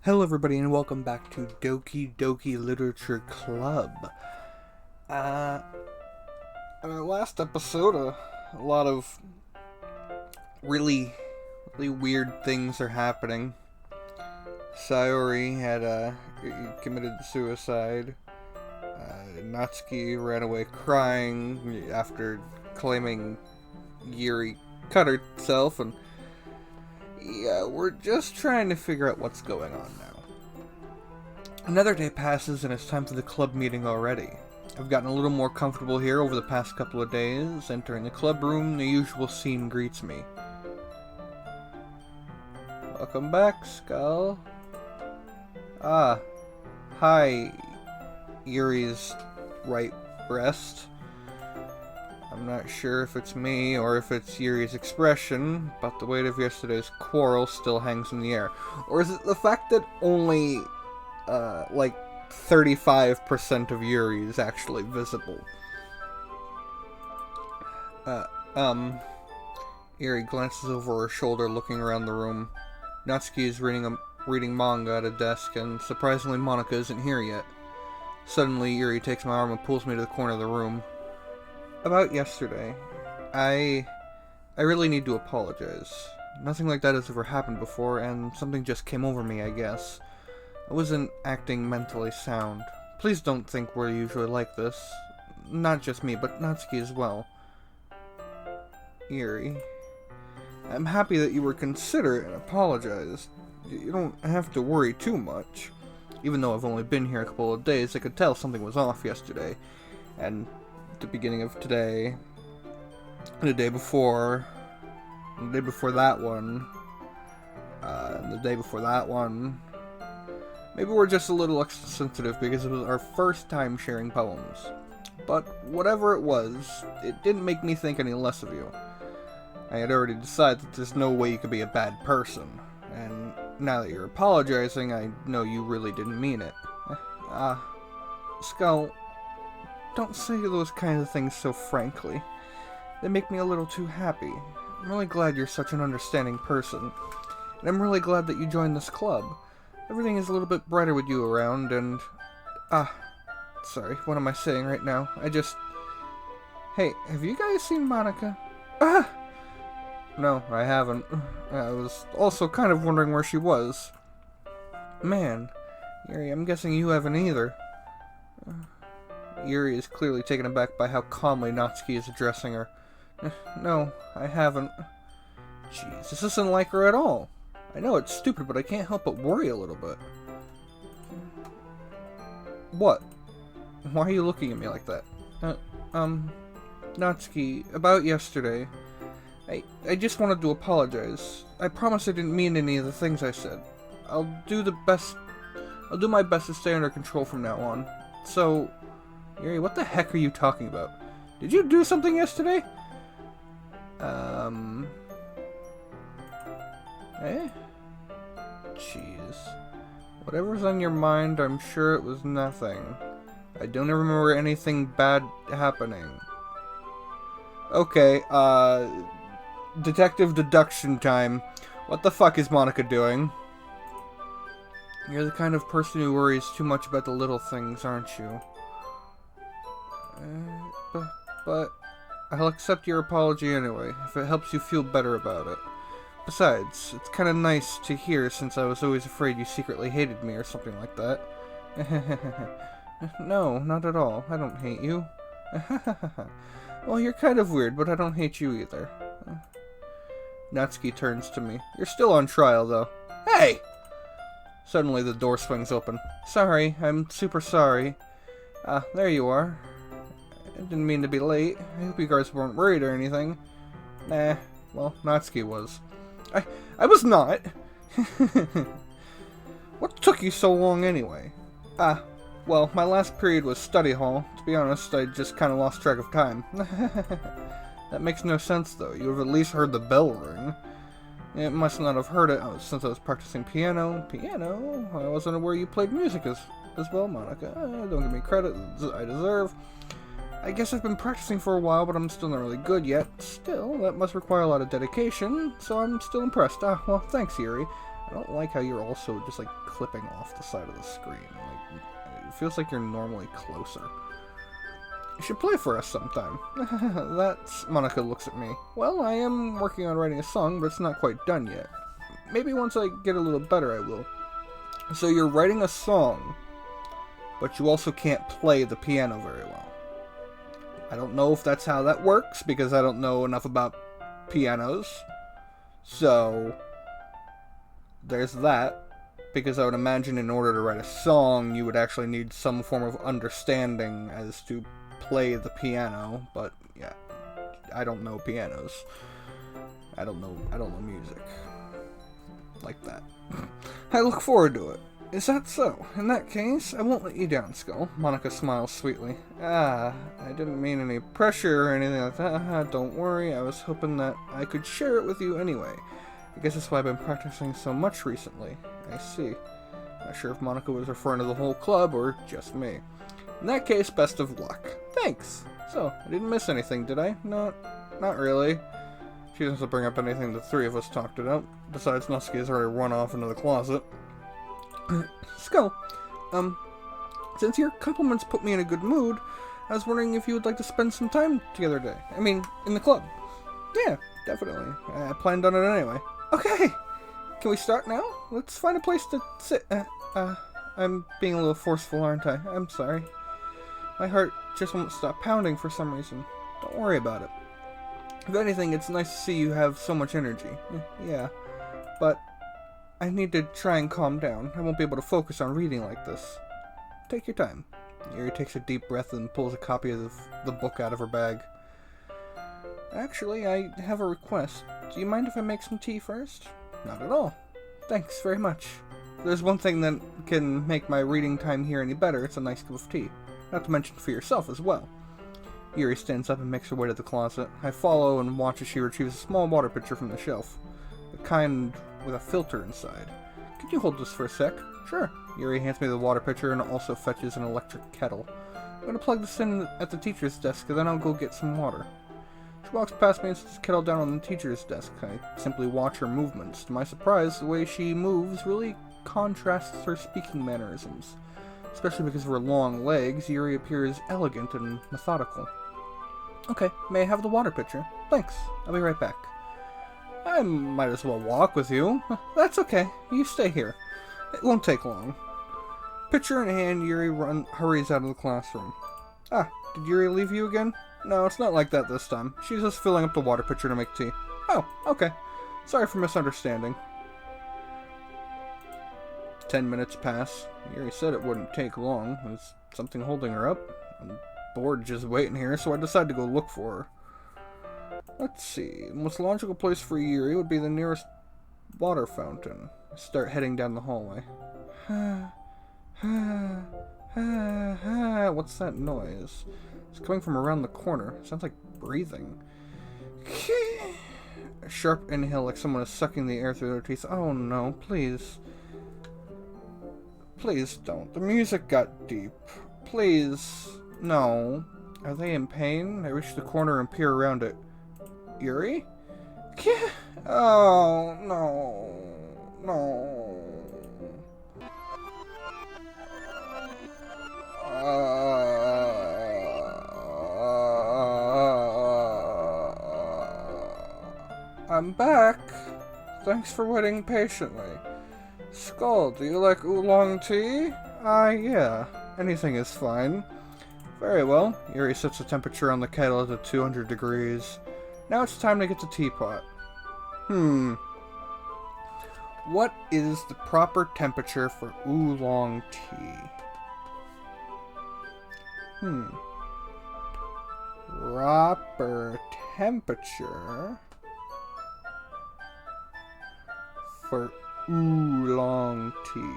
Hello everybody and welcome back to Doki Doki Literature Club. In our last episode, a lot of really weird things are happening. Sayori had committed suicide. Natsuki ran away crying after claiming Yuri cut herself, and yeah, we're just trying to figure out what's going on now. Another day passes and it's time for the club meeting already. I've gotten a little more comfortable here over the past couple of days. Entering the club room, the usual scene greets me. Welcome back, Skull. Ah, hi, Yuri's right breast. I'm not sure if it's me or if it's Yuri's expression, but the weight of yesterday's quarrel still hangs in the air. Or is it the fact that only, 35% of Yuri is actually visible? Yuri glances over her shoulder, looking around the room. Natsuki is reading manga at a desk, and surprisingly Monika isn't here yet. Suddenly, Yuri takes my arm and pulls me to the corner of the room. About yesterday, I really need to apologize. Nothing like that has ever happened before, and something just came over me, I guess. I wasn't acting mentally sound. Please don't think we're usually like this. Not just me, but Natsuki as well. Yuri, I'm happy that you were considerate and apologized. You don't have to worry too much. Even though I've only been here a couple of days, I could tell something was off yesterday. And the beginning of today, the day before that one, and the day before that one. Maybe we're just a little extra sensitive because it was our first time sharing poems. But whatever it was, it didn't make me think any less of you. I had already decided that there's no way you could be a bad person, and now that you're apologizing, I know you really didn't mean it. Skull, don't say those kinds of things so frankly. They make me a little too happy. I'm really glad you're such an understanding person. And I'm really glad that you joined this club. Everything is a little bit brighter with you around, and... sorry, what am I saying right now? Hey, have you guys seen Monika? No, I haven't. I was also kind of wondering where she was. Man, Yuri, I'm guessing you haven't either. Yuri is clearly taken aback by how calmly Natsuki is addressing her. No, I haven't. Jeez, this isn't like her at all. I know it's stupid, but I can't help but worry a little bit. What? Why are you looking at me like that? Natsuki, about yesterday. I just wanted to apologize. I promise I didn't mean any of the things I said. I'll do my best to stay under control from now on. So, Yuri, what the heck are you talking about? Did you do something yesterday? Jeez. Whatever's on your mind, I'm sure it was nothing. I don't remember anything bad happening. Okay, detective deduction time. What the fuck is Monika doing? You're the kind of person who worries too much about the little things, aren't you? But I'll accept your apology anyway, if it helps you feel better about it. Besides, it's kind of nice to hear since I was always afraid you secretly hated me or something like that. No, not at all. I don't hate you. Well, you're kind of weird, but I don't hate you either. Natsuki turns to me. You're still on trial, though. Hey! Suddenly the door swings open. Sorry, I'm super sorry. There you are. I didn't mean to be late. I hope you guys weren't worried or anything. Nah, well, Natsuki was. I was not! What took you so long anyway? Well, my last period was study hall. To be honest, I just kind of lost track of time. That makes no sense, though. You have at least heard the bell ring. It must not have heard it since I was practicing piano. Piano? I wasn't aware you played music as well, Monika. Don't give me credit I deserve. I guess I've been practicing for a while, but I'm still not really good yet. Still, that must require a lot of dedication, so I'm still impressed. Well, thanks, Yuri. I don't like how you're also just like clipping off the side of the screen. Like, it feels like you're normally closer. You should play for us sometime. Monica looks at me. Well, I am working on writing a song, but it's not quite done yet. Maybe once I get a little better, I will. So you're writing a song, but you also can't play the piano very well. I don't know if that's how that works, because I don't know enough about pianos. So, there's that. Because I would imagine in order to write a song, you would actually need some form of understanding as to play the piano. But, yeah, I don't know pianos. I don't know music. Like that. I look forward to it. Is that so? In that case, I won't let you down, Skull. Monica smiles sweetly. I didn't mean any pressure or anything like that. Don't worry, I was hoping that I could share it with you anyway. I guess that's why I've been practicing so much recently. I see. Not sure if Monica was referring to the whole club or just me. In that case, best of luck. Thanks! So, I didn't miss anything, did I? No, not really. She doesn't bring up anything the three of us talked about. Besides, Nusky has already run off into the closet. Skull, since your compliments put me in a good mood, I was wondering if you would like to spend some time together today. I mean, in the club. Yeah, definitely. I planned on it anyway. Okay! Can we start now? Let's find a place to sit. I'm being a little forceful, aren't I? I'm sorry. My heart just won't stop pounding for some reason. Don't worry about it. If anything, it's nice to see you have so much energy. Yeah, but I need to try and calm down. I won't be able to focus on reading like this. Take your time. Yuri takes a deep breath and pulls a copy of the book out of her bag. Actually, I have a request. Do you mind if I make some tea first? Not at all. Thanks very much. If there's one thing that can make my reading time here any better, it's a nice cup of tea. Not to mention for yourself as well. Yuri stands up and makes her way to the closet. I follow and watch as she retrieves a small water pitcher from the shelf. The kind with a filter inside. Could you hold this for a sec? Sure. Yuri hands me the water pitcher and also fetches an electric kettle. I'm gonna plug this in at the teacher's desk and then I'll go get some water. She walks past me and sets the kettle down on the teacher's desk. I simply watch her movements. To my surprise, the way she moves really contrasts her speaking mannerisms. Especially because of her long legs, Yuri appears elegant and methodical. Okay, may I have the water pitcher? Thanks. I'll be right back. I might as well walk with you. That's okay. You stay here. It won't take long. Pitcher in hand, Yuri hurries out of the classroom. Ah, did Yuri leave you again? No, it's not like that this time. She's just filling up the water pitcher to make tea. Oh, okay. Sorry for misunderstanding. 10 minutes pass. Yuri said it wouldn't take long. There's something holding her up. I'm bored just waiting here, so I decided to go look for her. Let's see. The most logical place for Yuri would be the nearest water fountain. I start heading down the hallway. What's that noise? It's coming from around the corner. It sounds like breathing. A sharp inhale like someone is sucking the air through their teeth. Oh no, please. Please don't. The music got deep. Please. No. Are they in pain? I reach the corner and peer around it. Yuri? Oh, no. No. I'm back. Thanks for waiting patiently. Skull, do you like oolong tea? Yeah. Anything is fine. Very well. Yuri sets the temperature on the kettle to 200 degrees. Now it's time to get the teapot. What is the proper temperature for oolong tea? Proper temperature for oolong tea.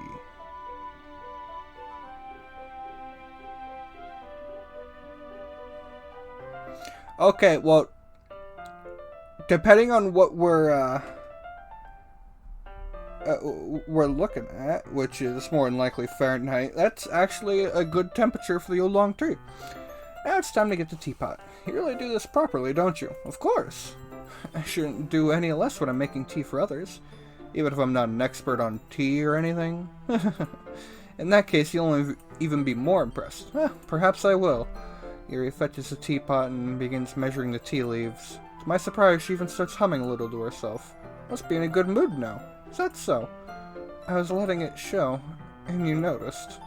Okay, well, depending on what we're looking at, which is more than likely Fahrenheit, that's actually a good temperature for the oolong tea. Now it's time to get the teapot. You really do this properly, don't you? Of course. I shouldn't do any less when I'm making tea for others. even if I'm not an expert on tea or anything. In that case, you'll only even be more impressed. Perhaps I will. Yuri fetches a teapot and begins measuring the tea leaves. To my surprise, she even starts humming a little to herself. Must be in a good mood now. Is that so? I was letting it show, and you noticed.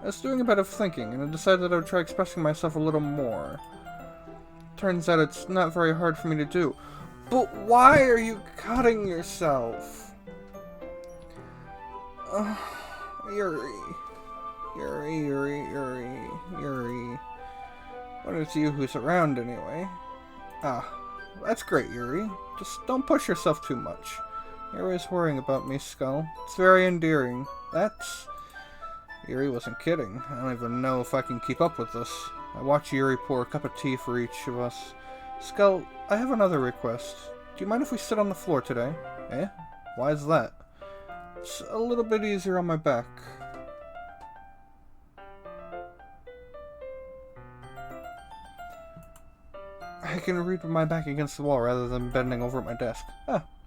I was doing a bit of thinking, and I decided that I would try expressing myself a little more. Turns out it's not very hard for me to do. But why are you cutting yourself? Yuri. What is you who's around anyway? That's great, Yuri. Just don't push yourself too much. You're always worrying about me, Skull. It's very endearing. Yuri wasn't kidding. I don't even know if I can keep up with this. I watch Yuri pour a cup of tea for each of us. Skull, I have another request. Do you mind if we sit on the floor today? Eh? Why is that? It's a little bit easier on my back. I can read with my back against the wall rather than bending over at my desk.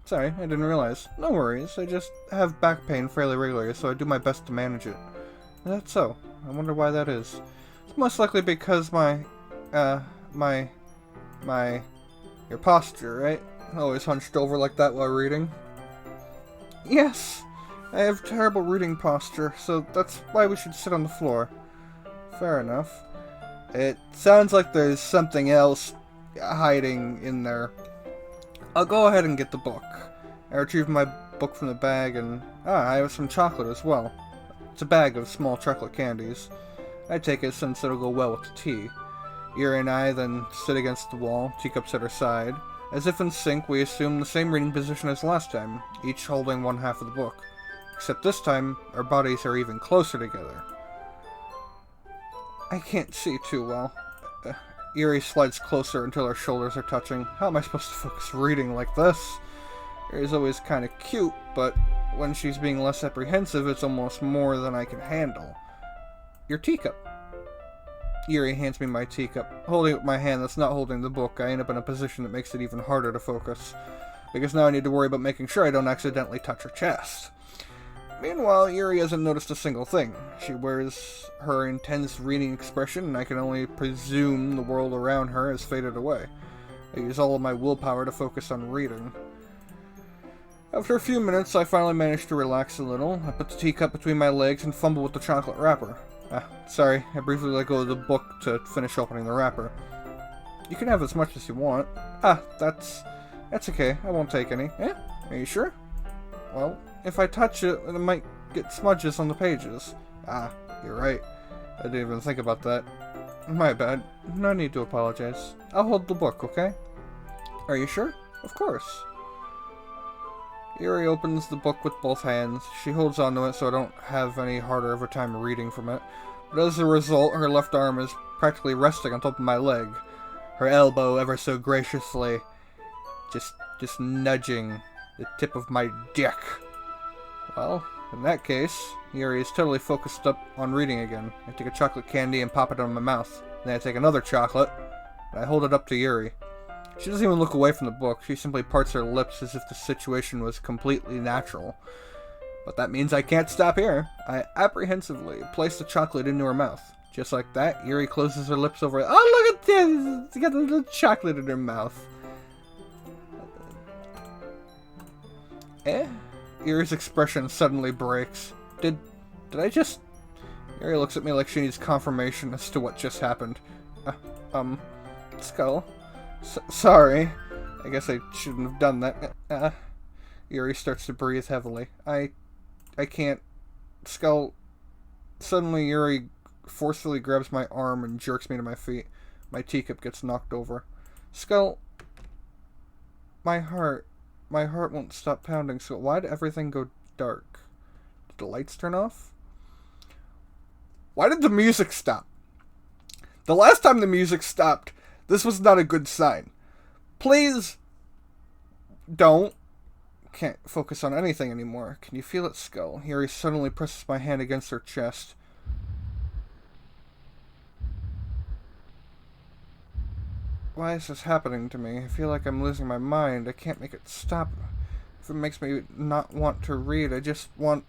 Sorry, I didn't realize. No worries, I just have back pain fairly regularly, so I do my best to manage it. That's so. I wonder why that is. It's most likely because your posture, right? Always hunched over like that while reading. Yes, I have terrible reading posture, so that's why we should sit on the floor. Fair enough. It sounds like there's something else hiding in there. I'll go ahead and get the book. I retrieve my book from the bag and... I have some chocolate as well. It's a bag of small chocolate candies. I take it since it'll go well with the tea. Yuri and I then sit against the wall, teacups at our side. As if in sync, we assume the same reading position as last time, each holding one half of the book. Except this time, our bodies are even closer together. I can't see too well. Yuri slides closer until our shoulders are touching. How am I supposed to focus reading like this? Yuri's always kind of cute, but when she's being less apprehensive, it's almost more than I can handle. Your teacup. Yuri hands me my teacup. Holding it with my hand that's not holding the book, I end up in a position that makes it even harder to focus. Because now I need to worry about making sure I don't accidentally touch her chest. Meanwhile, Yuri hasn't noticed a single thing. She wears her intense reading expression, and I can only presume the world around her has faded away. I use all of my willpower to focus on reading. After a few minutes, I finally manage to relax a little. I put the teacup between my legs and fumble with the chocolate wrapper. Sorry, I briefly let go of the book to finish opening the wrapper. You can have as much as you want. That's okay. I won't take any. Are you sure? Well, if I touch it, it might get smudges on the pages. You're right. I didn't even think about that. My bad. No need to apologize. I'll hold the book, okay? Are you sure? Of course. Yuri opens the book with both hands. She holds onto it so I don't have any harder of a time reading from it. But as a result, her left arm is practically resting on top of my leg. Her elbow ever so graciously just nudging the tip of my dick. Well, in that case, Yuri is totally focused up on reading again. I take a chocolate candy and pop it in my mouth. Then I take another chocolate, and I hold it up to Yuri. She doesn't even look away from the book. She simply parts her lips as if the situation was completely natural. But that means I can't stop here. I apprehensively place the chocolate into her mouth. Just like that, Yuri closes her lips over it. Oh, look at this! She's got a little chocolate in her mouth. Yuri's expression suddenly breaks. Did I just... Yuri looks at me like she needs confirmation as to what just happened. Skull? Sorry. I guess I shouldn't have done that. Yuri starts to breathe heavily. I can't... Skull... Suddenly Yuri forcefully grabs my arm and jerks me to my feet. My teacup gets knocked over. Skull... My heart won't stop pounding, so why did everything go dark? Did the lights turn off? Why did the music stop? The last time the music stopped, this was not a good sign. Please don't. Can't focus on anything anymore. Can you feel it, Skull? Yuri suddenly presses my hand against her chest. Why is this happening to me? I feel like I'm losing my mind. I can't make it stop. If if it makes me not want to read. I just want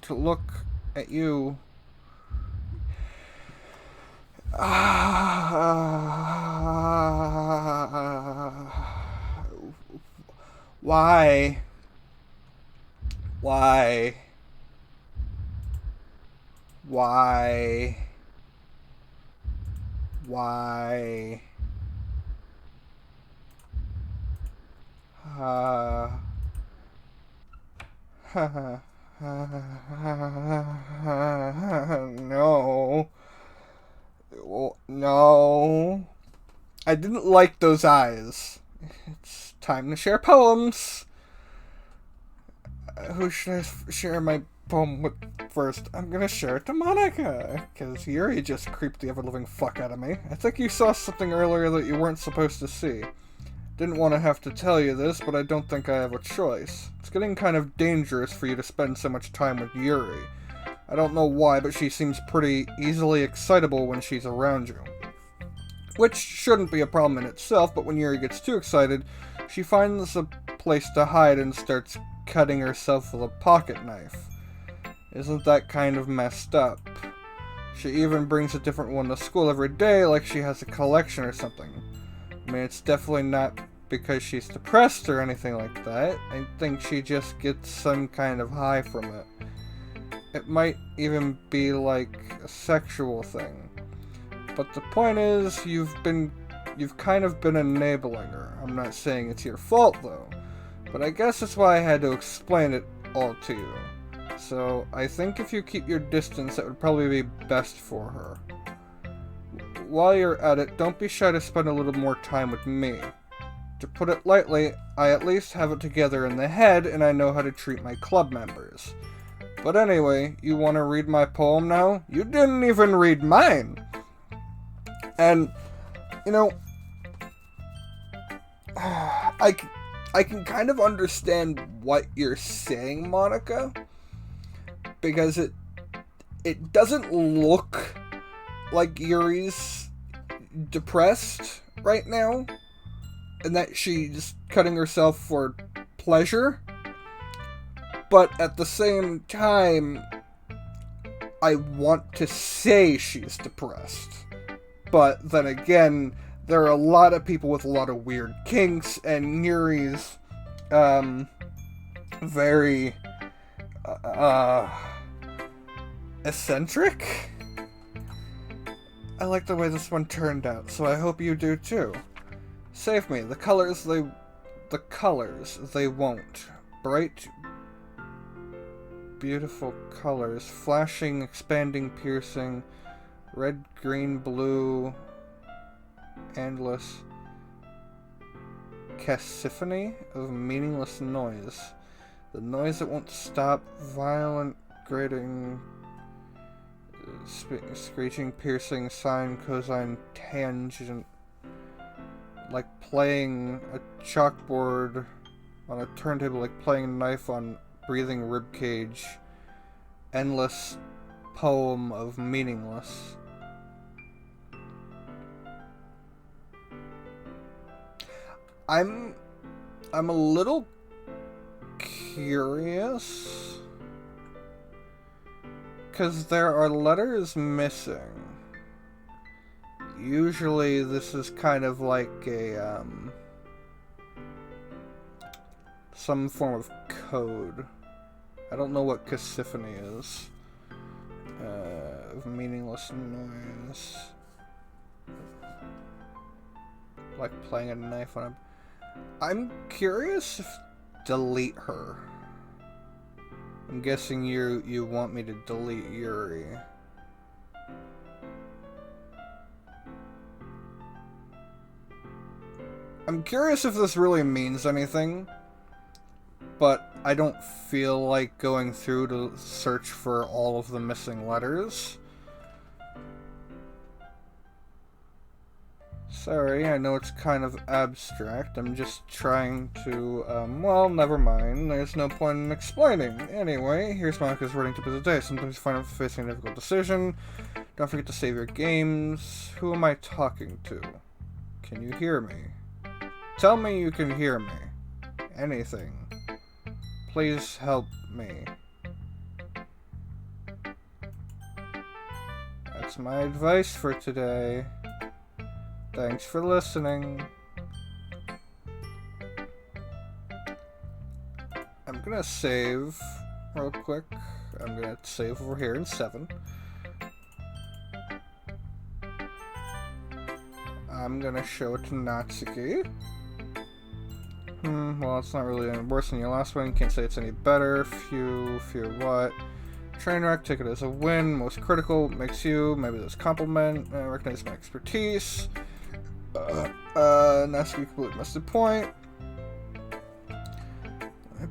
to look at you. Why? Why? Why? Why? No. No. I didn't like those eyes. It's time to share poems. Who should I share my poem with first? I'm gonna share it to Monica, because Yuri just creeped the ever-living fuck out of me. I think you saw something earlier that you weren't supposed to see. Didn't want to have to tell you this, but I don't think I have a choice. It's getting kind of dangerous for you to spend so much time with Yuri. I don't know why, but she seems pretty easily excitable when she's around you. Which shouldn't be a problem in itself, but when Yuri gets too excited, she finds a place to hide and starts cutting herself with a pocket knife. Isn't that kind of messed up? She even brings a different one to school every day, like she has a collection or something. I mean, it's definitely not because she's depressed or anything like that. I think she just gets some kind of high from it. It might even be like a sexual thing. But the point is, you've kind of been enabling her. I'm not saying it's your fault though, but I guess that's why I had to explain it all to you. So I think if you keep your distance, that would probably be best for her. While you're at it, don't be shy to spend a little more time with me. To put it lightly, I at least have it together in the head, and I know how to treat my club members. But anyway, you want to read my poem now? You didn't even read mine! And, you know, I can kind of understand what you're saying, Monica, because it doesn't look like Yuri's depressed right now, and that she's cutting herself for pleasure, but at the same time, I want to say she's depressed. But then again, there are a lot of people with a lot of weird kinks, and Yuri's, very, eccentric? I like the way this one turned out, so I hope you do too. Save me. The colors, they won't. Bright, beautiful colors. Flashing, expanding, piercing. Red, green, blue. Endless. Cacophony of meaningless noise. The noise that won't stop. Violent, grating. Screeching, piercing, sine, cosine, tangent. Like playing a chalkboard on a turntable, like playing a knife on breathing ribcage. Endless poem of meaningless. I'm a little curious, because there are letters missing. Usually this is kind of like a, some form of code. I don't know what cacophony is. Of meaningless noise. Like playing a knife on a... I'm curious if delete her. I'm guessing you want me to delete Yuri. I'm curious if this really means anything, but I don't feel like going through to search for all of the missing letters. Sorry, I know it's kind of abstract. I'm just trying to, well, never mind. There's no point in explaining. Anyway, here's Monica's writing tip of the day. Sometimes you find yourself facing a difficult decision. Don't forget to save your games. Who am I talking to? Can you hear me? Tell me you can hear me. Anything. Please help me. That's my advice for today. Thanks for listening. I'm gonna save real quick. I'm gonna save over here in 7. I'm gonna show it to Natsuki. Well, it's not really any worse than your last one. You can't say it's any better. Few what? Trainwreck, take it as a win. Most critical, makes you. Maybe this compliment. Recognize my expertise. Natsuki completely missed the point.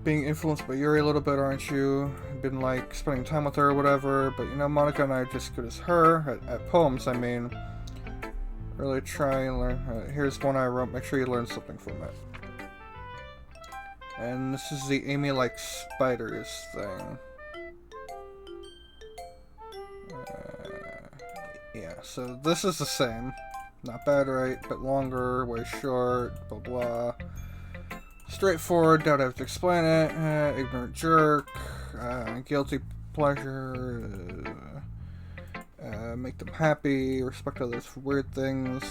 Being influenced by Yuri a little bit, aren't you? Been like spending time with her or whatever, but you know, Monica and I are just as good as her at poems. I mean, really try and learn. Here's one I wrote. Make sure you learn something from it. And this is the Amy likes spiders thing. Yeah, so this is the same. Not bad, right? But longer, way short, blah blah. Straightforward, doubt I have to explain it. Ignorant jerk. Guilty pleasure. Make them happy. Respect others for weird things.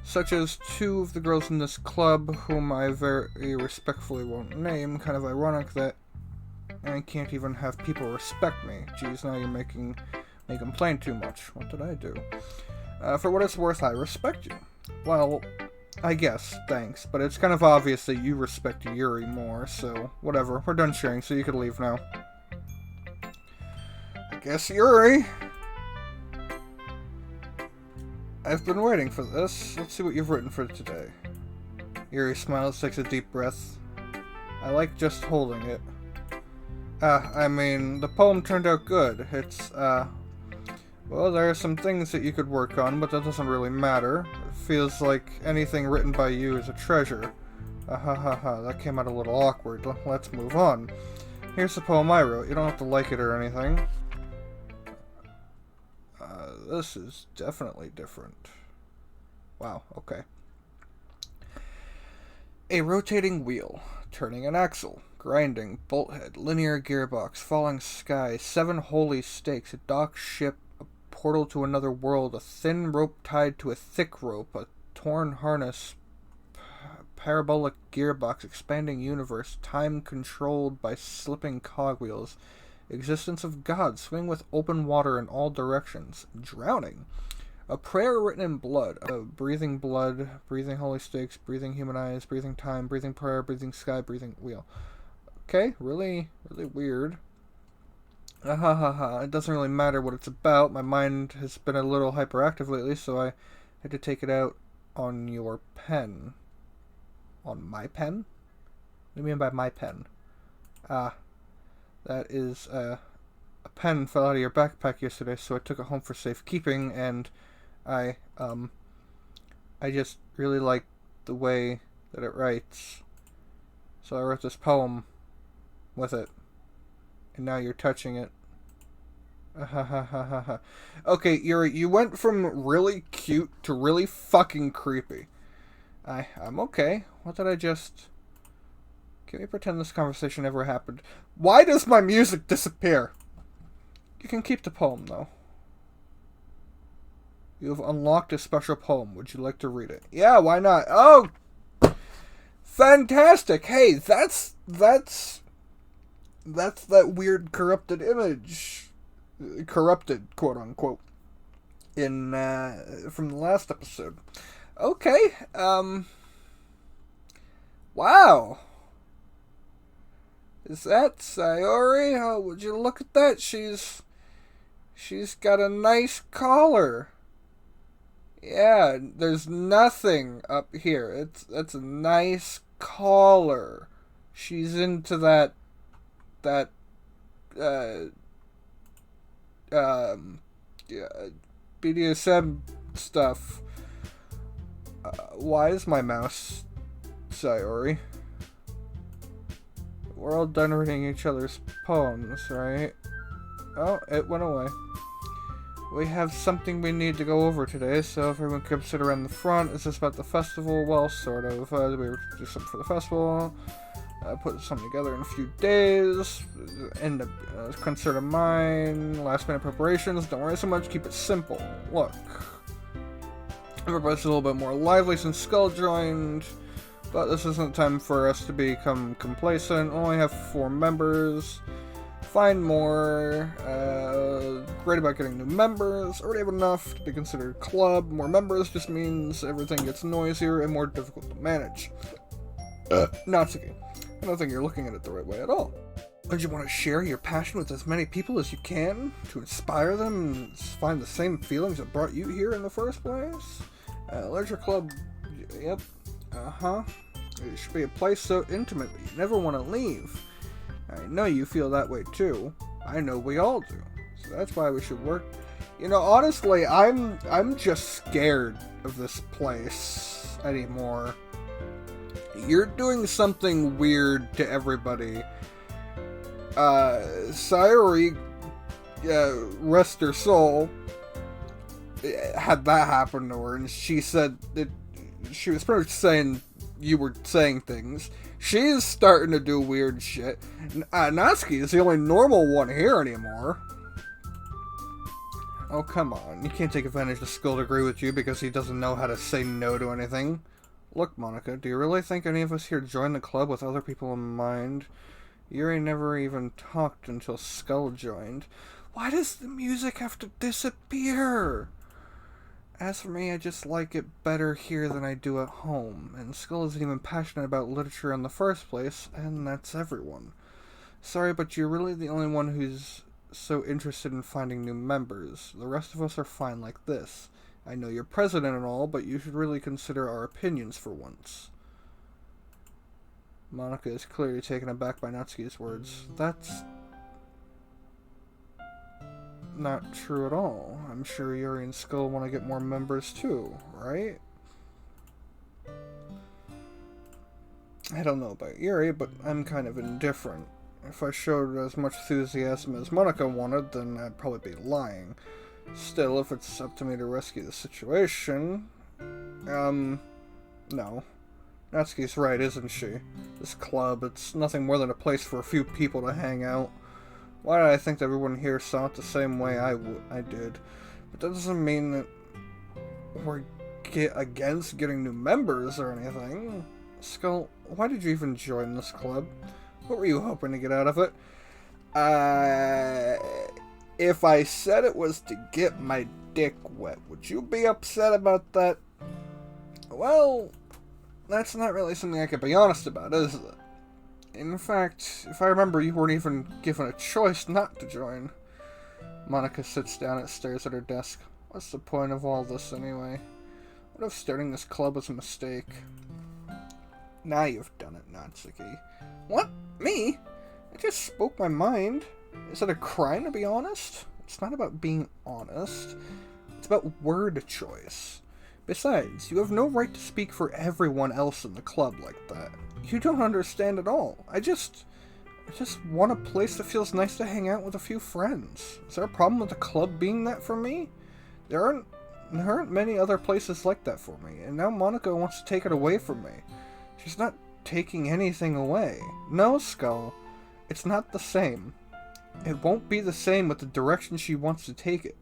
Such as 2 of the girls in this club, whom I very respectfully won't name. Kind of ironic that I can't even have people respect me. Geez, now you're making me complain too much. What did I do? For what it's worth, I respect you. Well, I guess, thanks. But it's kind of obvious that you respect Yuri more, so whatever. We're done sharing, so you can leave now. I guess Yuri. I've been waiting for this. Let's see what you've written for today. Yuri smiles, takes a deep breath. I like just holding it. I mean, the poem turned out good. It's, well, there are some things that you could work on, but that doesn't really matter. It feels like anything written by you is a treasure. That came out a little awkward. Let's move on. Here's the poem I wrote. You don't have to like it or anything. This is definitely different. Wow, okay. A rotating wheel, turning an axle, grinding, bolthead, linear gearbox, falling sky, 7 holy stakes, a dock ship, a portal to another world, a thin rope tied to a thick rope, a torn harness, parabolic gearbox, expanding universe, time controlled by slipping cogwheels, existence of God, swing with open water in all directions, drowning, a prayer written in blood, breathing blood, breathing holy stakes, breathing human eyes, breathing time, breathing prayer, breathing sky, breathing wheel. Okay, really weird. It doesn't really matter what it's about. My mind has been a little hyperactive lately, so I had to take it out on your pen. On my pen? What do you mean by my pen? That is, a pen fell out of your backpack yesterday, so I took it home for safekeeping, and I just really like the way that it writes. So I wrote this poem with it. And now you're touching it. Okay, Yuri, you went from really cute to really fucking creepy. I'm okay. What did I just... Can we pretend this conversation never happened? Why does my music disappear? You can keep the poem, though. You have unlocked a special poem. Would you like to read it? Yeah, why not? Oh! Fantastic! Hey, that's that weird corrupted image. Corrupted, quote unquote. In, from the last episode. Okay, wow. Is that Sayori? Oh, would you look at that? She's got a nice collar. Yeah, there's nothing up here. That's a nice collar. She's into that BDSM stuff. Why is my mouse Sayori? We're all done reading each other's poems, right? Oh, it went away. We have something we need to go over today, so if everyone could sit around the front. Is this about the festival? Well, sort of. We do something for the festival. Put something together in a few days. End up concert of mine. Last minute preparations. Don't worry so much. Keep it simple. Look, everybody's a little bit more lively since Skull joined, but this isn't time for us to become complacent. Only have 4 members. Find more. Great about getting new members. Already have enough to be considered a club. More members just means everything gets noisier and more difficult to manage. Natsuki, I don't think you're looking at it the right way at all. Don't you want to share your passion with as many people as you can to inspire them and find the same feelings that brought you here in the first place? Leisure club, yep, It should be a place so intimate that you never want to leave. I know you feel that way too. I know we all do. So that's why we should work. You know, honestly, I'm just scared of this place anymore. You're doing something weird to everybody. Sayori, rest her soul, had that happen to her, and she said that she was pretty much saying you were saying things. She's starting to do weird shit. Natsuki is the only normal one here anymore. Oh, come on. You can't take advantage of Skull to agree with you because he doesn't know how to say no to anything. Look, Monica, do you really think any of us here joined the club with other people in mind? Yuri never even talked until Skull joined. Why does the music have to disappear? As for me, I just like it better here than I do at home, and Skull isn't even passionate about literature in the first place, and that's everyone. Sorry, but you're really the only one who's so interested in finding new members. The rest of us are fine like this. I know you're president and all, but you should really consider our opinions for once. Monica is clearly taken aback by Natsuki's words. That's not true at all. I'm sure Yuri and Skull want to get more members too, right? I don't know about Yuri, but I'm kind of indifferent. If I showed as much enthusiasm as Monica wanted, then I'd probably be lying. Still, if it's up to me to rescue the situation... no. Natsuki's right, isn't she? This club, it's nothing more than a place for a few people to hang out. Why did I think that everyone here saw it the same way I did? But that doesn't mean that we're against getting new members or anything. Skull, why did you even join this club? What were you hoping to get out of it? If I said it was to get my dick wet, would you be upset about that? Well, that's not really something I could be honest about, is it? In fact, if I remember, you weren't even given a choice not to join. Monica sits down and stares at her desk. What's the point of all this anyway? What if starting this club was a mistake? Now you've done it, Natsuki. What? Me? I just spoke my mind. Is it a crime to be honest? It's not about being honest. It's about word choice. Besides, you have no right to speak for everyone else in the club like that. You don't understand at all. I just want a place that feels nice to hang out with a few friends. Is there a problem with the club being that for me? There aren't many other places like that for me, and now Monica wants to take it away from me. She's not taking anything away. No, Skull. It's not the same. It won't be the same with the direction she wants to take it.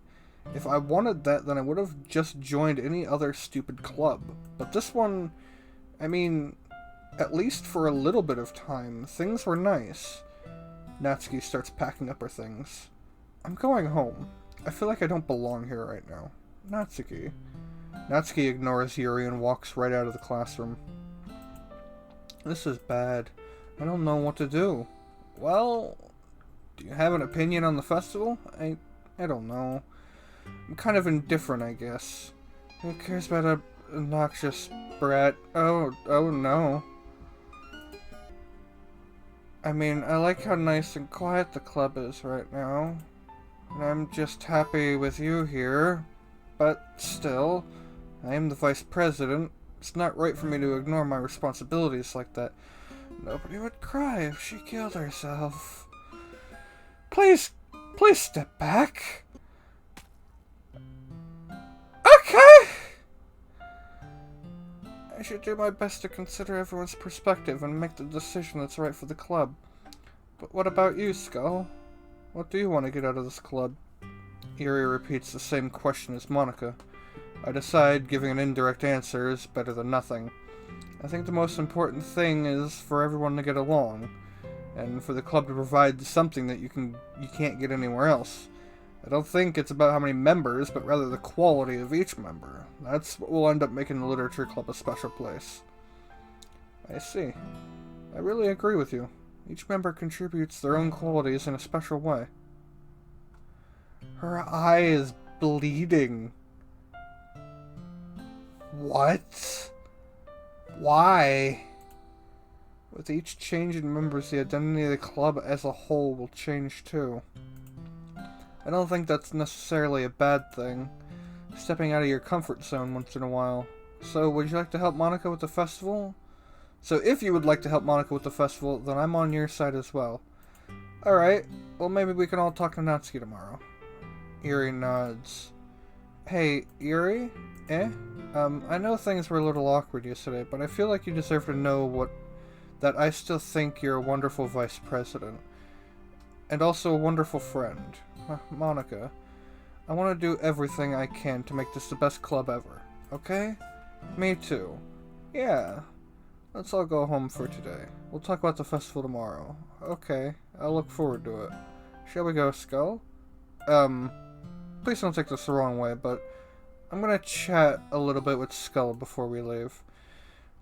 If I wanted that, then I would have just joined any other stupid club. But this one, I mean, at least for a little bit of time, things were nice. Natsuki starts packing up her things. I'm going home. I feel like I don't belong here right now. Natsuki. Natsuki ignores Yuri and walks right out of the classroom. This is bad. I don't know what to do. Well, do you have an opinion on the festival? I don't know. I'm kind of indifferent, I guess. Who cares about a obnoxious brat? Oh no. I mean, I like how nice and quiet the club is right now. And I'm just happy with you here. But still, I am the vice president. It's not right for me to ignore my responsibilities like that. Nobody would cry if she killed herself. Please step back. Okay! should do my best to consider everyone's perspective and make the decision that's right for the club. But what about you, Skull? What do you want to get out of this club? Yuri repeats the same question as Monica. I decide giving an indirect answer is better than nothing. I think the most important thing is for everyone to get along, and for the club to provide something that you can't get anywhere else. I don't think it's about how many members, but rather the quality of each member. That's what will end up making the literature club a special place. I see. I really agree with you. Each member contributes their own qualities in a special way. Her eye is bleeding. What? Why? With each change in members, the identity of the club as a whole will change too. I don't think that's necessarily a bad thing. Stepping out of your comfort zone once in a while. So, would you like to help Monica with the festival? So, if you would like to help Monica with the festival, then I'm on your side as well. Alright, well maybe we can all talk to Natsuki tomorrow. Yuri nods. Hey, Yuri? I know things were a little awkward yesterday, but I feel like you deserve to know that I still think you're a wonderful vice president. And also a wonderful friend. Monica, I want to do everything I can to make this the best club ever, okay? Me too. Yeah. Let's all go home for today. We'll talk about the festival tomorrow. Okay, I'll look forward to it. Shall we go, Skull? Please don't take this the wrong way, but I'm gonna chat a little bit with Skull before we leave.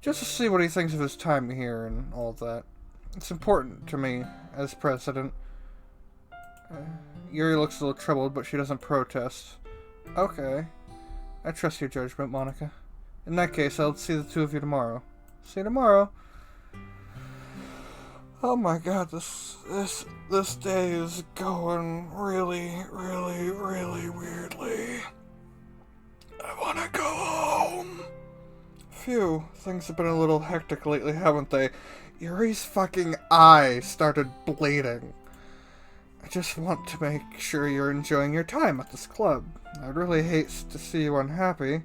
Just to see what he thinks of his time here and all that. It's important to me, as president. Yuri looks a little troubled, but she doesn't protest. Okay. I trust your judgment, Monica. In that case, I'll see the two of you tomorrow. See you tomorrow. Oh my god, this day is going really, really, really weirdly. I wanna go home. Phew, things have been a little hectic lately, haven't they? Yuri's fucking eye started bleeding. I just want to make sure you're enjoying your time at this club. I'd really hate to see you unhappy.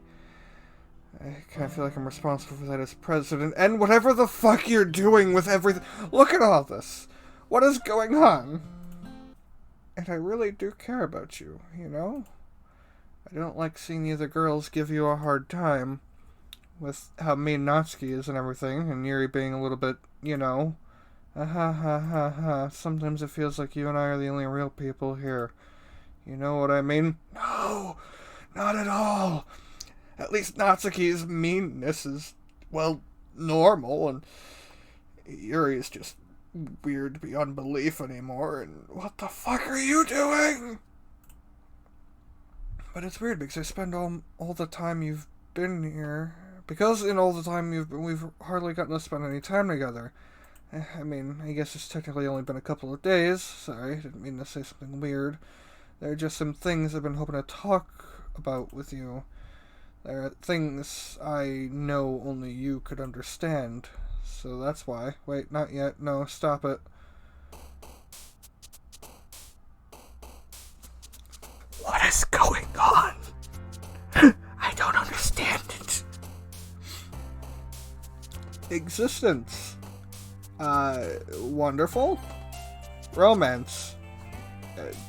I kind of feel like I'm responsible for that as president, and whatever the fuck you're doing with everything. Look at all this. What is going on? And I really do care about you, you know? I don't like seeing the other girls give you a hard time with how mean Natsuki is and everything, and Yuri being a little bit, you know, sometimes it feels like you and I are the only real people here. You know what I mean? No, not at all. At least Natsuki's meanness is, well, normal, and Yuri is just weird beyond belief anymore, and what the fuck are you doing? But it's weird because I spend all the time you've been here, because in all the time we've hardly gotten to spend any time together. I mean, I guess it's technically only been a couple of days. Sorry, didn't mean to say something weird. There are just some things I've been hoping to talk about with you. There are things I know only you could understand. So that's why. Wait, not yet. No, stop it. What is going on? I don't understand it. Existence. Wonderful. Romance.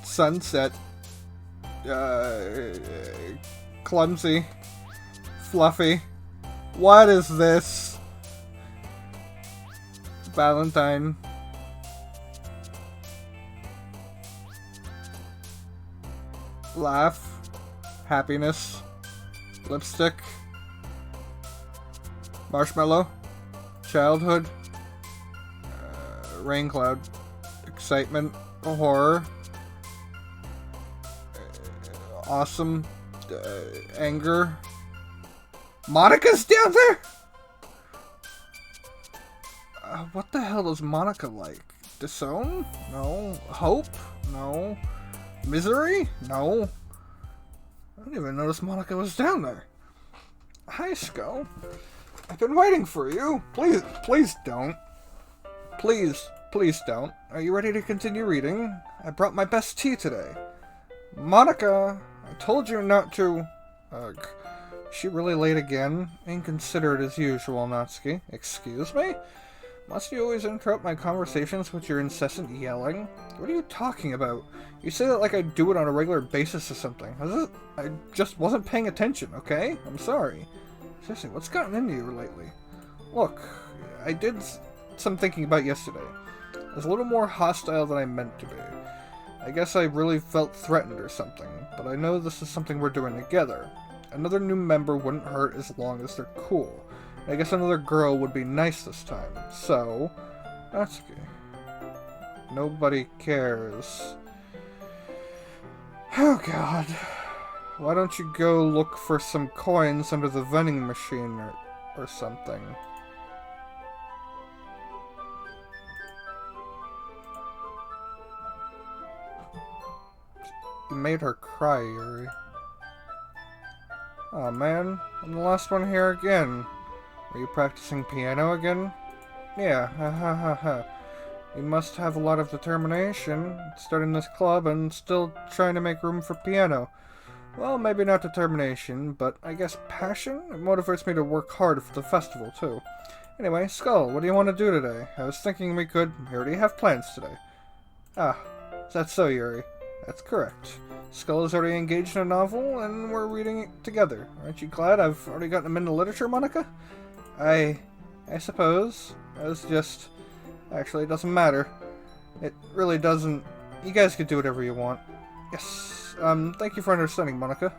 Sunset. Clumsy. Fluffy. What is this? Valentine. Laugh. Happiness. Lipstick. Marshmallow. Childhood. Rain cloud. Excitement. Horror. Awesome. Anger. Monica's down there? What the hell is Monica like? Disown? No. Hope? No. Misery? No. I didn't even notice Monica was down there. Hi, Skull. I've been waiting for you. Please don't. Please don't. Are you ready to continue reading? I brought my best tea today. Monica, I told you not to... Ugh. She really late again? Inconsiderate as usual, Natsuki. Excuse me? Must you always interrupt my conversations with your incessant yelling? What are you talking about? You say that like I do it on a regular basis or something. I just wasn't paying attention, okay? I'm sorry. Seriously, what's gotten into you lately? Look, I did some thinking about yesterday. I was a little more hostile than I meant to be. I guess I really felt threatened or something, but I know this is something we're doing together. Another new member wouldn't hurt as long as they're cool. I guess another girl would be nice this time. So, Natsuki. Nobody cares. Oh god. Why don't you go look for some coins under the vending machine or something? You made her cry, Yuri. Oh man, I'm the last one here again. Are you practicing piano again? Yeah, ha ha ha ha. You must have a lot of determination, starting this club and still trying to make room for piano. Well, maybe not determination, but I guess passion? It motivates me to work hard for the festival, too. Anyway, Skull, what do you want to do today? I was thinking we already have plans today. Ah, is that so, Yuri? That's correct. Skull is already engaged in a novel, and we're reading it together. Aren't you glad I've already gotten him into literature, Monica? I suppose. I was just... Actually, it doesn't matter. It really doesn't... You guys can do whatever you want. Yes. Thank you for understanding, Monica.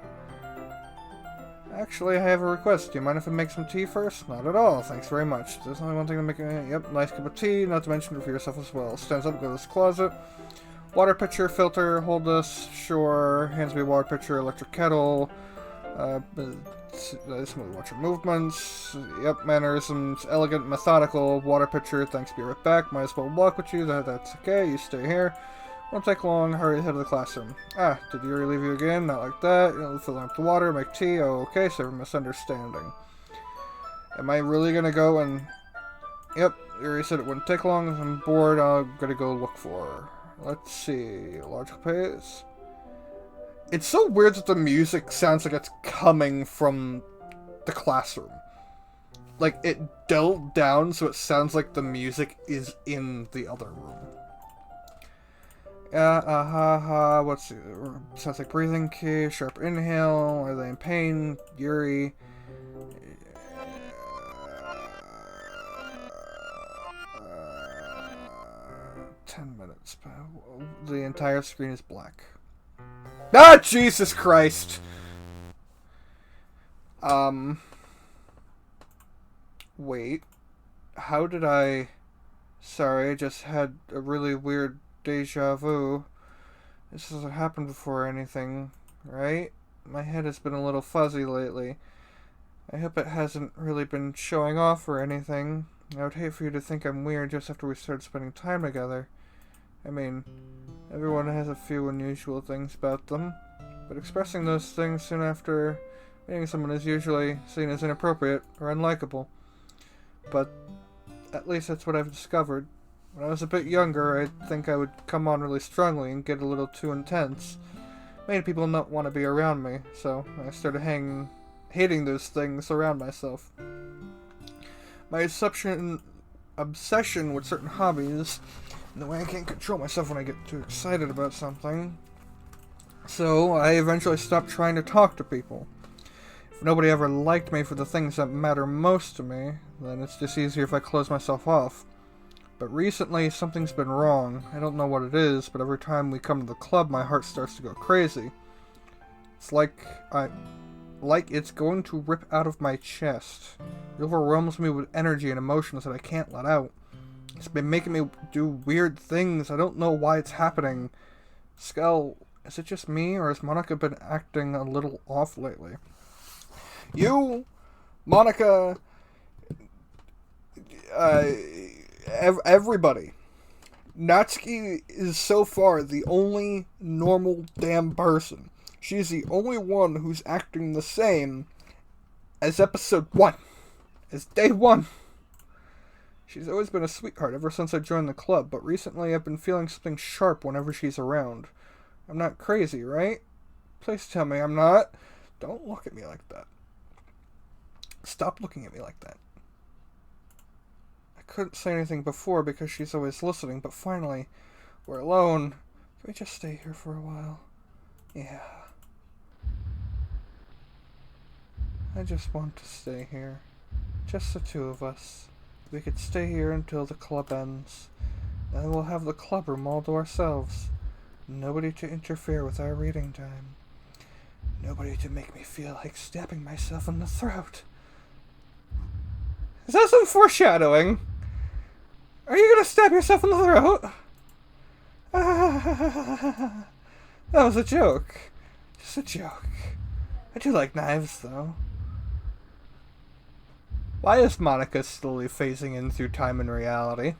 Actually, I have a request. Do you mind if I make some tea first? Not at all. Thanks very much. There's only one thing to make it... Yep, nice cup of tea. Not to mention it for yourself as well. Stands up, go to this closet. Water pitcher, filter, hold this, sure. Hands me a water pitcher, electric kettle. Smooth watch your movements. Yep, mannerisms, elegant, methodical. Water pitcher, thanks, be right back. Might as well walk with you, that's okay, you stay here. Won't take long, hurry ahead of the classroom. Ah, did Yuri leave you again? Not like that. You know, filling up the water, make tea, oh, okay, so misunderstanding. Am I really gonna go and... Yep, Yuri said it wouldn't take long. If I'm bored, I'm gonna go look for her. Let's see, logical pace. It's so weird that the music sounds like it's coming from the classroom. Like, it dulled down so it sounds like the music is in the other room. What's it? Sounds like breathing key, sharp inhale, are they in pain? Yuri. 10 minutes. The entire screen is black. Ah, Jesus Christ! Wait. How did I... Sorry, I just had a really weird deja vu. This hasn't happened before or anything, right? My head has been a little fuzzy lately. I hope it hasn't really been showing off or anything. I would hate for you to think I'm weird just after we started spending time together. I mean, everyone has a few unusual things about them, but expressing those things soon after meeting someone is usually seen as inappropriate or unlikable. But at least that's what I've discovered. When I was a bit younger, I think I would come on really strongly and get a little too intense. Made people not want to be around me, so I started hating those things around myself. My obsession with certain hobbies, and the way I can't control myself when I get too excited about something. So I eventually stopped trying to talk to people. If nobody ever liked me for the things that matter most to me, then it's just easier if I close myself off. But recently, something's been wrong. I don't know what it is, but every time we come to the club, my heart starts to go crazy. It's like it's going to rip out of my chest. It overwhelms me with energy and emotions that I can't let out. It's been making me do weird things. I don't know why it's happening. Skull, is it just me, or has Monica been acting a little off lately? You, Monica, everybody. Natsuki is so far the only normal damn person. She's the only one who's acting the same as episode 1. As day 1. She's always been a sweetheart ever since I joined the club, but recently I've been feeling something sharp whenever she's around. I'm not crazy, right? Please tell me I'm not. Don't look at me like that. Stop looking at me like that. I couldn't say anything before because she's always listening, but finally, we're alone. Can we just stay here for a while? Yeah. I just want to stay here. Just the two of us. We could stay here until the club ends. Then we'll have the clubroom all to ourselves. Nobody to interfere with our reading time. Nobody to make me feel like stabbing myself in the throat. Is that some foreshadowing? Are you gonna stab yourself in the throat? That was a joke. Just a joke. I do like knives, though. Why is Monica slowly phasing in through time and reality?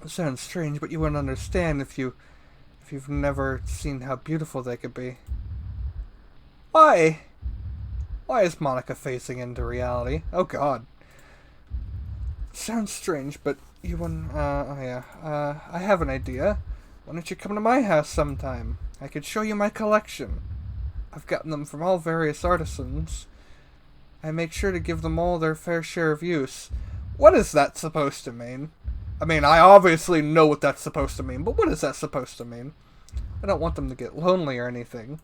It sounds strange, but you wouldn't understand if you've never seen how beautiful they could be. Why? Why is Monica phasing into reality? Oh god. Sounds strange, but you wouldn't, I have an idea. Why don't you come to my house sometime? I could show you my collection. I've gotten them from all various artisans. I make sure to give them all their fair share of use. What is that supposed to mean? I mean, I obviously know what that's supposed to mean, but what is that supposed to mean? I don't want them to get lonely or anything.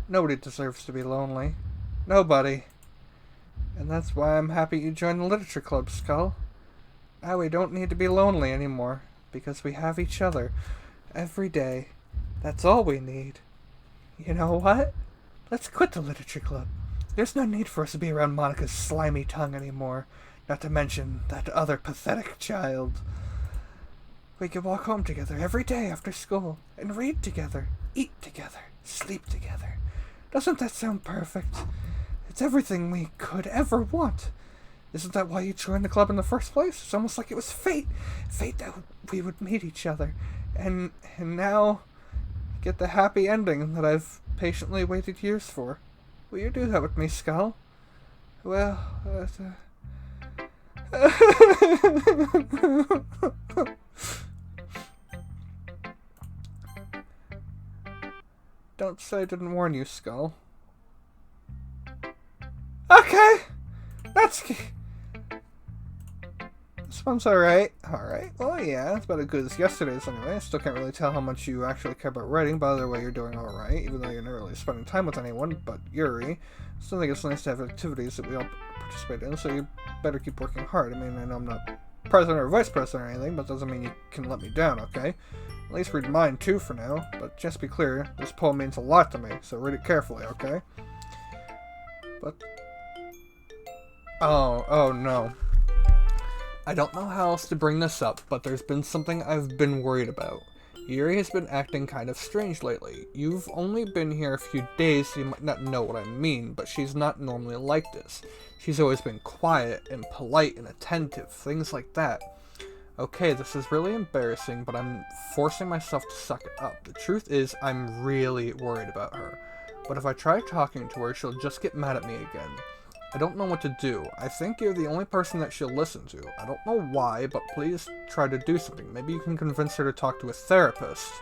Nobody deserves to be lonely. Nobody. And that's why I'm happy you joined the literature club, Skull. Now we don't need to be lonely anymore, because we have each other. Every day. That's all we need. You know what? Let's quit the literature club. There's no need for us to be around Monica's slimy tongue anymore, not to mention that other pathetic child. We can walk home together every day after school, and read together, eat together, sleep together. Doesn't that sound perfect? It's everything we could ever want. Isn't that why you joined the club in the first place? It's almost like it was fate. Fate that we would meet each other. And now, get the happy ending that I've patiently waited years for. Will you do that with me, Skull? Well, Don't say I didn't warn you, Skull. Okay! That's... This one's alright. Alright, well yeah, it's about as good as yesterday's anyway. I still can't really tell how much you actually care about writing, but either way you're doing alright, even though you're not really spending time with anyone but Yuri. Still think it's nice to have activities that we all participate in, so you better keep working hard. I mean, I know I'm not president or vice president or anything, but doesn't mean you can let me down, okay? At least read mine too for now, but just be clear, this poem means a lot to me, so read it carefully, okay? But... Oh no. I don't know how else to bring this up, but there's been something I've been worried about. Yuri has been acting kind of strange lately. You've only been here a few days, so you might not know what I mean, but she's not normally like this. She's always been quiet and polite and attentive, things like that. Okay, this is really embarrassing, but I'm forcing myself to suck it up. The truth is, I'm really worried about her. But if I try talking to her, she'll just get mad at me again. I don't know what to do. I think you're the only person that she'll listen to. I don't know why, but please try to do something. Maybe you can convince her to talk to a therapist.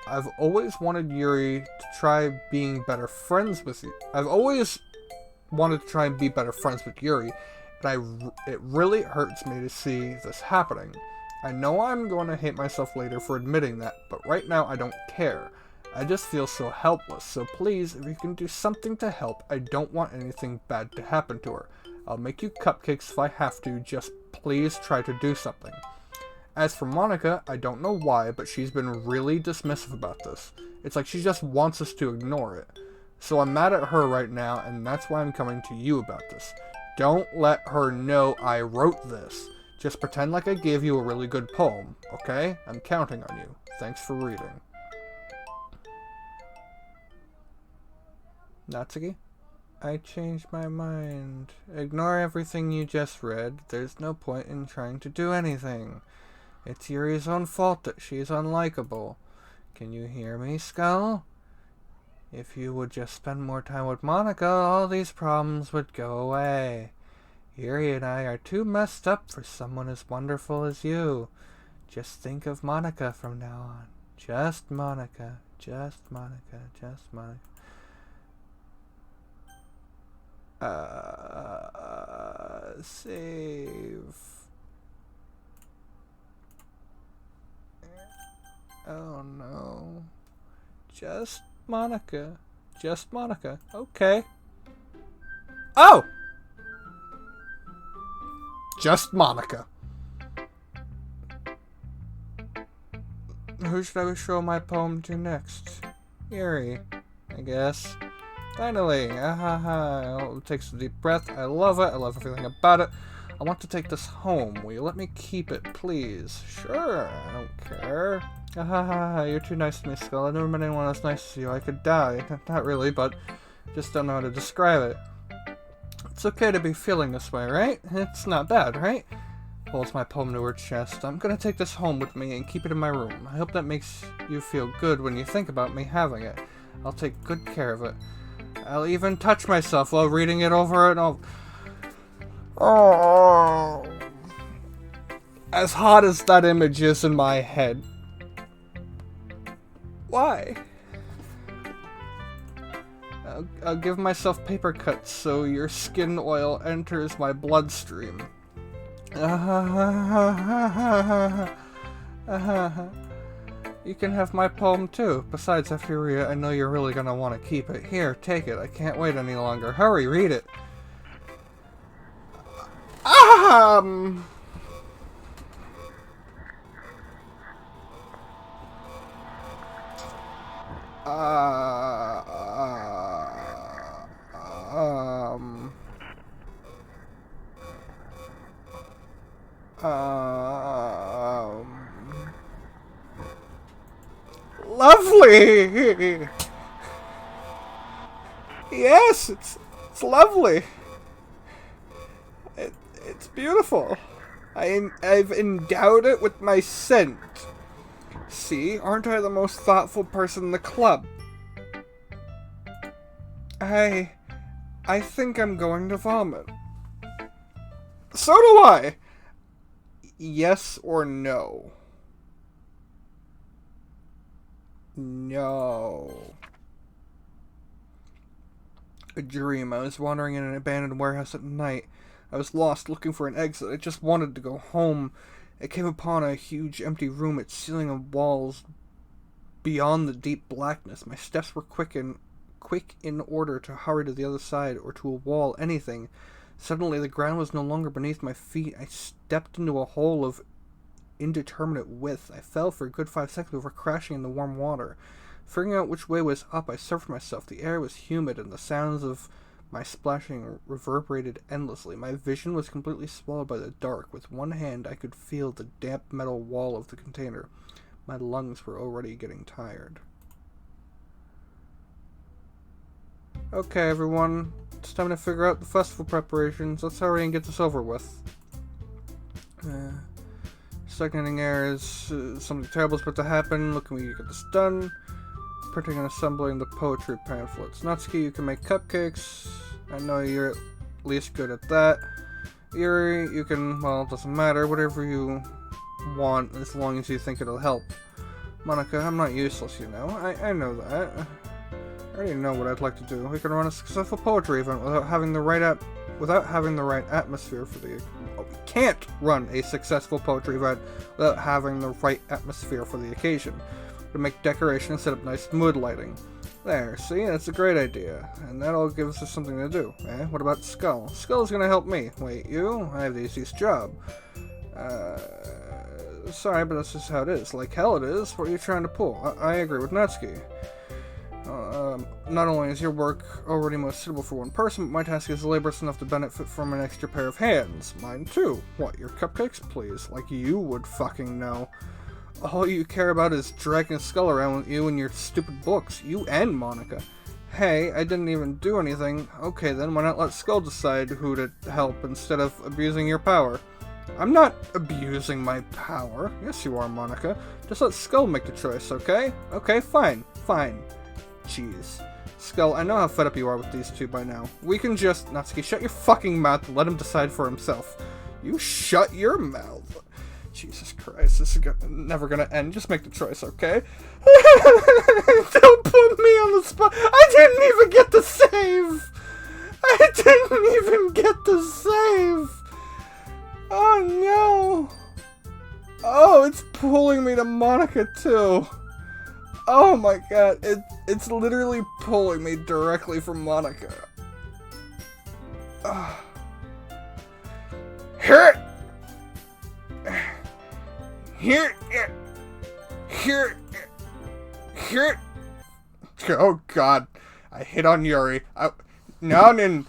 I've always wanted Yuri to try being better friends with you. I've always wanted to try and be better friends with Yuri, and it really hurts me to see this happening. I know I'm going to hate myself later for admitting that, but right now I don't care. I just feel so helpless, so please, if you can do something to help, I don't want anything bad to happen to her. I'll make you cupcakes if I have to, just please try to do something. As for Monica, I don't know why, but she's been really dismissive about this. It's like she just wants us to ignore it. So I'm mad at her right now, and that's why I'm coming to you about this. Don't let her know I wrote this. Just pretend like I gave you a really good poem, okay? I'm counting on you. Thanks for reading. Natsuki? I changed my mind. Ignore everything you just read. There's no point in trying to do anything. It's Yuri's own fault that she's unlikable. Can you hear me, Skull? If you would just spend more time with Monica, all these problems would go away. Yuri and I are too messed up for someone as wonderful as you. Just think of Monica from now on. Just Monica. Just Monica. Just Monica. Save. Oh no. Just Monica. Just Monica. Okay. Oh! Just Monica. Who should I show my poem to next? Yuri, I guess. Finally, I'll take a deep breath. I love it. I love everything about it. I want to take this home. Will you let me keep it, please? Sure, I don't care. You're too nice to me, Skull. I've never met anyone as nice as you. I could die. Not really, but just don't know how to describe it. It's okay to be feeling this way, right? It's not bad, right? Holds my poem to her chest. I'm gonna take this home with me and keep it in my room. I hope that makes you feel good when you think about me having it. I'll take good care of it. I'll even touch myself while reading it over and over. Oh. As hot as that image is in my head. Why? I'll give myself paper cuts so your skin oil enters my bloodstream. You can have my poem too. Besides, after you read it, I know you're really gonna want to keep it. Here, take it. I can't wait any longer. Hurry, read it. Lovely! Yes, it's lovely. It's beautiful. I've endowed it with my scent. See, aren't I the most thoughtful person in the club? I think I'm going to vomit. So do I! Yes or no? No. A dream. I was wandering in an abandoned warehouse at night. I was lost, looking for an exit. I just wanted to go home. I came upon a huge empty room, its ceiling and walls beyond the deep blackness. My steps were quick in order to hurry to the other side or to a wall, anything. Suddenly the ground was no longer beneath my feet. I stepped into a hole of indeterminate width. I fell for a good 5 seconds before crashing in the warm water. Figuring out which way was up, I surfed myself. The air was humid and the sounds of my splashing reverberated endlessly. My vision was completely swallowed by the dark. With one hand, I could feel the damp metal wall of the container. My lungs were already getting tired. Okay, everyone. It's time to figure out the festival preparations. Let's hurry and get this over with. Stagnating air is something terrible is about to happen. Look at me, you get this done. Printing and assembling the poetry pamphlets. Natsuki, you can make cupcakes. I know you're at least good at that. Yuri, you can, well, it doesn't matter. Whatever you want, as long as you think it'll help. Monica, I'm not useless, you know. I know that. I already know what I'd like to do. We can run a successful poetry event without having the right atmosphere for the... Oh, we can't run a successful poetry event without having the right atmosphere for the occasion. To make decoration and set up nice mood lighting. There, see? That's a great idea. And that all gives us something to do. What about Skull? Skull's gonna help me. Wait, you? I have the easiest job. Sorry, but that's just how it is. Like hell it is. What are you trying to pull? I agree with Natsuki. Not only is your work already most suitable for one person, but my task is laborious enough to benefit from an extra pair of hands. Mine too. What, your cupcakes, please? Like you would fucking know. All you care about is dragging a Skull around with you and your stupid books. You and Monica. Hey, I didn't even do anything. Okay then, why not let Skull decide who to help instead of abusing your power? I'm not abusing my power. Yes you are, Monica. Just let Skull make the choice, okay? Okay, fine. Fine. Jeez. Skull, I know how fed up you are with these two by now. We can just... Natsuki, shut your fucking mouth and let him decide for himself. You shut your mouth. Jesus Christ, this is never gonna end. Just make the choice, okay? Don't put me on the spot. I didn't even get the save. I didn't even get to save! Oh no! Oh, it's pulling me to Monica too. Oh my god, it's literally pulling me directly from Monica. Here! Here! Here! Here! Oh god, I hit on Yuri. No, nope.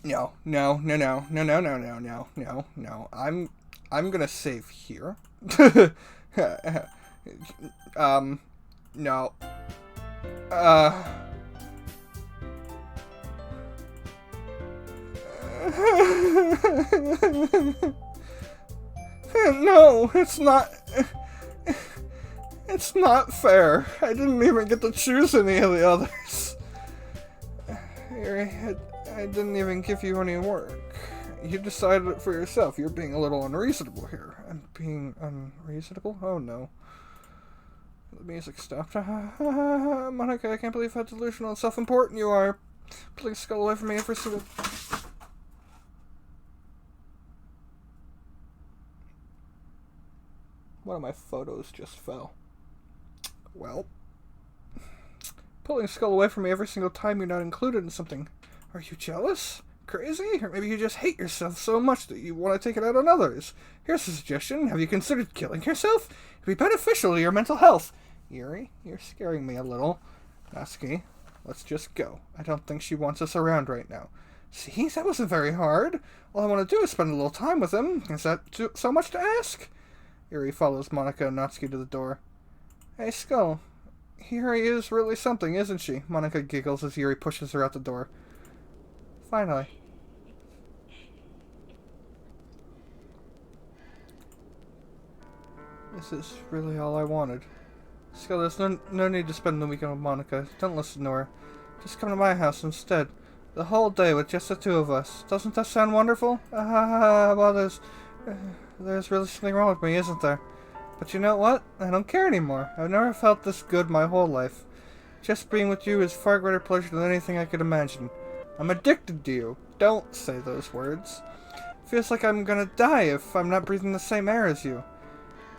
No. I'm gonna save here. No. No, it's not. It's not fair. I didn't even get to choose any of the others. I didn't even give you any work. You decided it for yourself. You're being a little unreasonable here. I'm being unreasonable? Oh no. The music stopped. Monica, I can't believe how delusional and self-important you are. Please skull away from me every single... One of my photos just fell. Well, pulling Skull away from me every single time you're not included in something. Are you jealous? Crazy? Or maybe you just hate yourself so much that you want to take it out on others. Here's a suggestion. Have you considered killing yourself? It'd be beneficial to your mental health. Yuri, you're scaring me a little. Natsuki, let's just go. I don't think she wants us around right now. See, that wasn't very hard. All I want to do is spend a little time with him. Is that so much to ask? Yuri follows Monica and Natsuki to the door. Hey, Skull. Yuri is really something, isn't she? Monica giggles as Yuri pushes her out the door. Finally. This is really all I wanted. Skull, there's no need to spend the weekend with Monica. Don't listen to her. Just come to my house instead. The whole day with just the two of us. Doesn't that sound wonderful? Well, there's really something wrong with me, isn't there? But you know what? I don't care anymore. I've never felt this good my whole life. Just being with you is far greater pleasure than anything I could imagine. I'm addicted to you. Don't say those words. It feels like I'm gonna die if I'm not breathing the same air as you.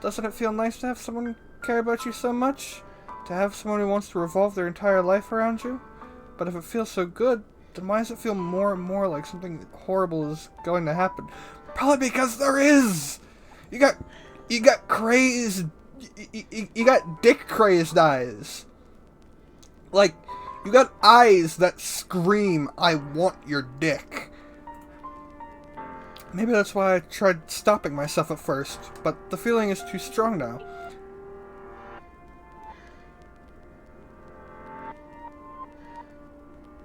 Doesn't it feel nice to have someone care about you so much? To have someone who wants to revolve their entire life around you? But if it feels so good, then why does it feel more and more like something horrible is going to happen? Probably because there is! You got crazed... You got dick-crazed eyes. Like, you got eyes that scream, I want your dick. Maybe that's why I tried stopping myself at first, but the feeling is too strong now.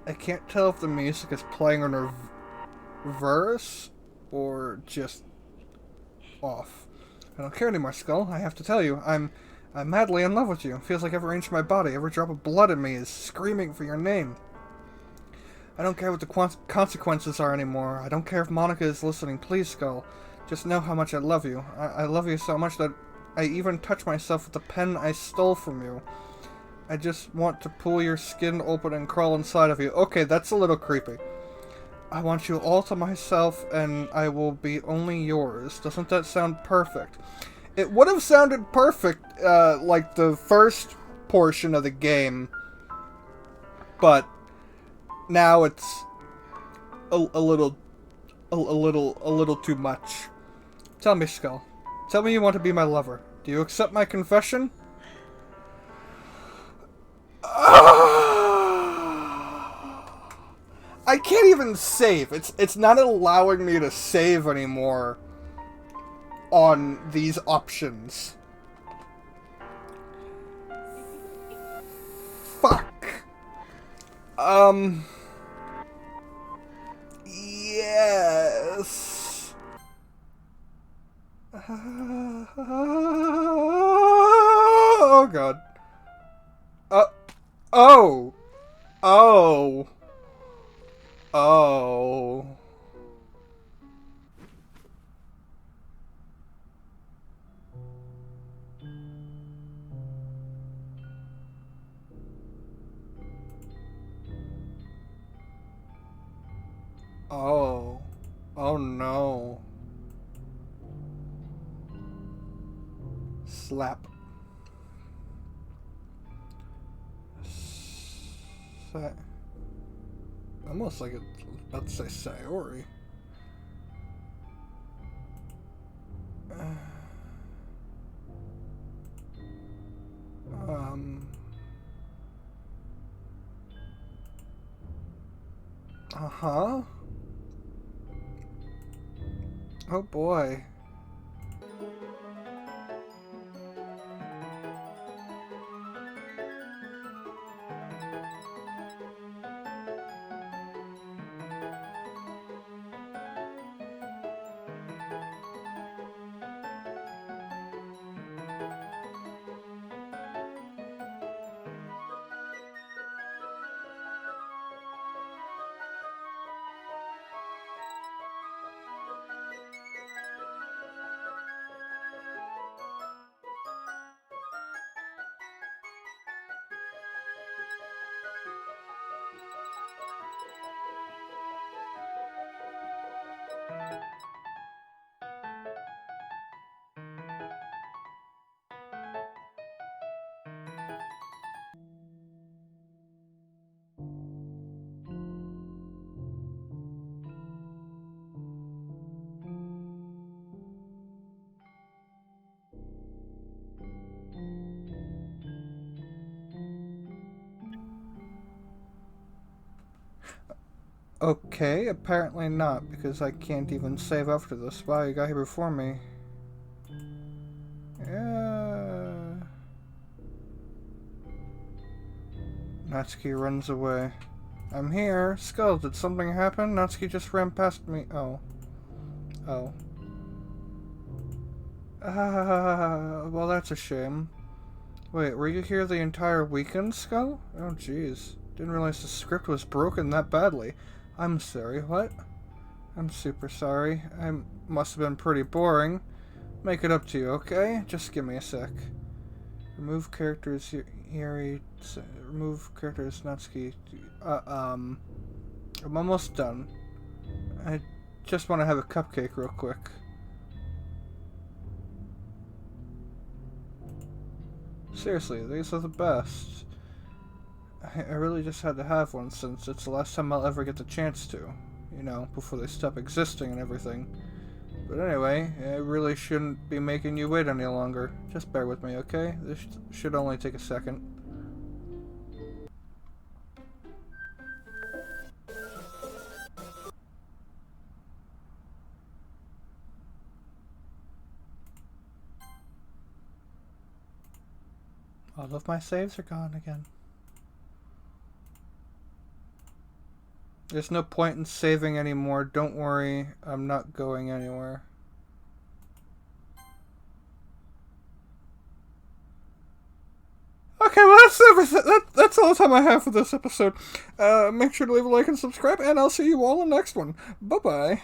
I can't tell if the music is playing on reverse or just off. I don't care anymore, Skull. I have to tell you, I'm madly in love with you. It feels like every inch of my body, every drop of blood in me is screaming for your name. I don't care what the consequences are anymore. I don't care if Monica is listening. Please, Skull. Just know how much I love you. I love you so much that I even touch myself with the pen I stole from you. I just want to pull your skin open and crawl inside of you. Okay, that's a little creepy. I want you all to myself, and I will be only yours. Doesn't that sound perfect? It would have sounded perfect, like the first portion of the game, but now it's a little too much. Tell me, Skull. Tell me you want to be my lover. Do you accept my confession? I can't even save. It's not allowing me to save anymore on these options. Fuck. Yes. Oh god. Oh. Oh. Oh. Slap. Almost like it's about to say Sayori. Uh-huh. Oh boy. Okay, apparently not, because I can't even save after this. Wow, you got here before me. Yeah. Natsuki runs away. I'm here. Skull, did something happen? Natsuki just ran past me. Oh. Oh. Well, that's a shame. Wait, were you here the entire weekend, Skull? Oh, jeez. Didn't realize the script was broken that badly. I'm sorry, what? I'm super sorry. I must have been pretty boring. Make it up to you, okay? Just give me a sec. Remove characters Yuri. Remove characters Natsuki. I'm almost done. I just want to have a cupcake real quick. Seriously, these are the best. I really just had to have one since it's the last time I'll ever get the chance to. You know, before they stop existing and everything. But anyway, I really shouldn't be making you wait any longer. Just bear with me, okay? This should only take a second. All of my saves are gone again. There's no point in saving anymore. Don't worry, I'm not going anywhere. Okay, well that's everything. That's all the time I have for this episode. Make sure to leave a like and subscribe, and I'll see you all in the next one. Bye-bye.